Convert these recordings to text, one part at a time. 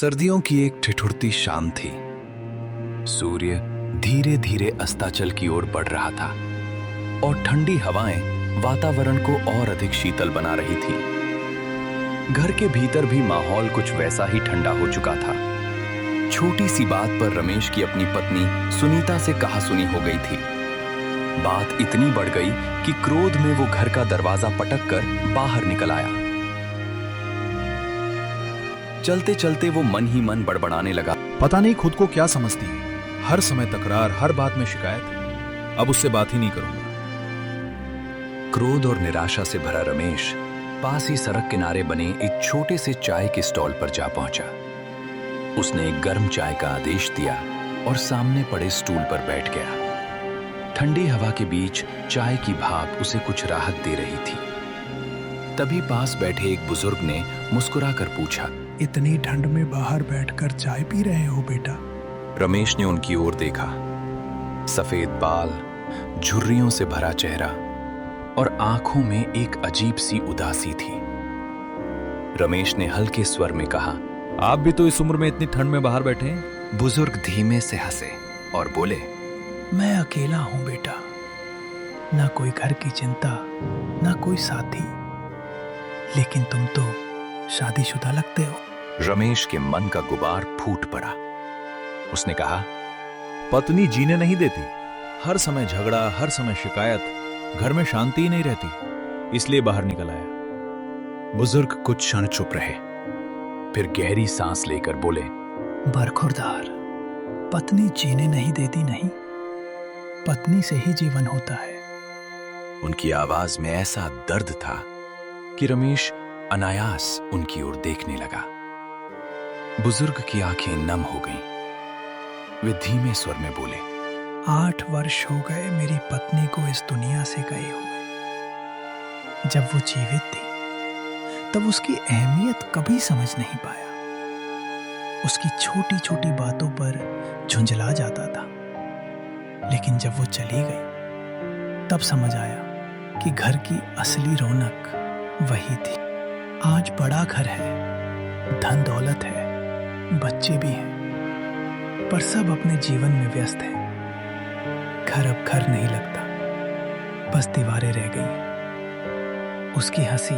सर्दियों की एक ठिठुरती शाम थी। सूर्य धीरे धीरे अस्ताचल की ओर बढ़ रहा था और ठंडी हवाएं वातावरण को और अधिक शीतल बना रही थी। घर के भीतर भी माहौल कुछ वैसा ही ठंडा हो चुका था। छोटी सी बात पर रमेश की अपनी पत्नी सुनीता से कहासुनी हो गई थी। बात इतनी बढ़ गई कि क्रोध में वो घर का दरवाजा पटक कर बाहर निकल आया। चलते चलते वो मन ही मन बड़बड़ाने लगा, पता नहीं खुद को क्या समझती है, हर समय तकरार, हर बात में शिकायत। अब उससे बात ही नहीं करूंगा। क्रोध और निराशा से भरा रमेश पास ही सड़क किनारे बने एक छोटे से चाय के स्टॉल पर जा पहुंचा। उसने एक गर्म चाय का आदेश दिया और सामने पड़े स्टूल पर बैठ गया। ठंडी हवा के बीच चाय की भाप उसे कुछ राहत दे रही थी। तभी पास बैठे एक बुजुर्ग ने मुस्कुराकर पूछा, इतनी ठंड में बाहर बैठकर चाय पी रहे हो बेटा? रमेश ने उनकी ओर देखा। सफेद बाल, झुर्रियों से भरा चेहरा और आंखों में एक अजीब सी उदासी थी। रमेश ने हल्के स्वर में कहा, आप भी तो इस उम्र में इतनी ठंड में बाहर बैठे हैं? बुजुर्ग धीमे से हंसे और बोले, मैं अकेला हूं बेटा, ना कोई घर की चिंता, ना कोई साथी। लेकिन तुम तो शादीशुदा लगते हो। रमेश के मन का गुबार फूट पड़ा। उसने कहा, पत्नी जीने नहीं देती, हर समय झगड़ा, हर समय शिकायत, घर में शांति ही नहीं रहती, इसलिए बाहर निकल आया। बुजुर्ग कुछ क्षण चुप रहे, फिर गहरी सांस लेकर बोले, बरखुरदार, पत्नी जीने नहीं देती नहीं, पत्नी से ही जीवन होता है। उनकी आवाज में ऐसा दर्द था कि रमेश अनायास उनकी ओर देखने लगा। बुजुर्ग की आंखें नम हो गईं। वे धीमे स्वर में बोले, 8 वर्ष हो गए मेरी पत्नी को इस दुनिया से गए हुए। जब वो जीवित थी तब उसकी अहमियत कभी समझ नहीं पाया। उसकी छोटी छोटी बातों पर झुंझला जाता था। लेकिन जब वो चली गई तब समझ आया कि घर की असली रौनक वही थी। आज बड़ा घर है, धन दौलत है, बच्चे भी हैं, पर सब अपने जीवन में व्यस्त हैं। घर अब घर नहीं लगता, बस दीवारें रह गई। उसकी हंसी,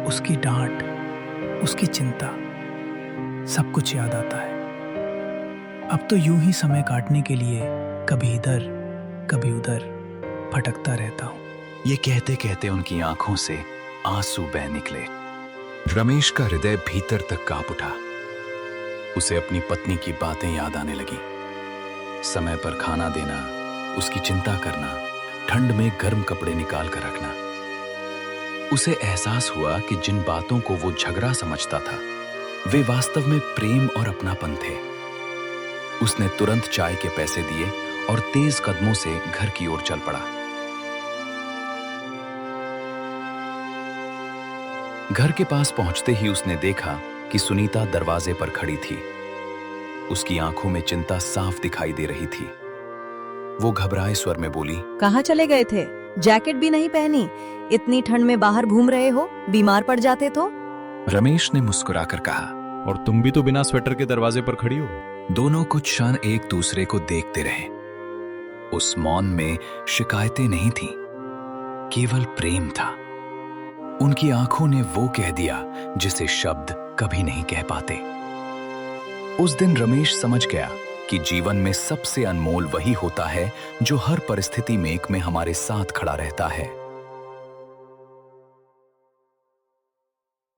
उसकी डांट, उसकी चिंता, सब कुछ याद आता है। अब तो यूं ही समय काटने के लिए कभी इधर कभी उधर भटकता रहता हूं। ये कहते कहते उनकी आंखों से आंसू बह निकले। रमेश का हृदय भीतर तक कांप उठा। उसे अपनी पत्नी की बातें याद आने लगी। समय पर खाना देना, उसकी चिंता करना, ठंड में गर्म कपड़े निकाल कर रखना। उसे एहसास हुआ कि जिन बातों को वो झगड़ा समझता था, वे वास्तव में प्रेम और अपनापन थे। उसने तुरंत चाय के पैसे दिए और तेज कदमों से घर की ओर चल पड़ा। घर के पास पहुंचते ही उसने देखा कि सुनीता दरवाजे पर खड़ी थी। उसकी आंखों में चिंता साफ दिखाई दे रही थी। वो घबराए स्वर में बोली, कहाँ चले गए थे? जैकेट भी नहीं पहनी, इतनी ठंड में बाहर घूम रहे हो, बीमार पड़ जाते तो? रमेश ने मुस्कुराकर कहा, और तुम भी तो बिना स्वेटर के दरवाजे पर खड़ी हो। दोनों कुछ क्षण एक दूसरे को देखते रहे। उस मौन में शिकायतें नहीं थी, केवल प्रेम था। उनकी आंखों ने वो कह दिया जिसे शब्द कभी नहीं कह पाते। उस दिन रमेश समझ गया कि जीवन में सबसे अनमोल वही होता है जो हर परिस्थिति में हमारे साथ खड़ा रहता है।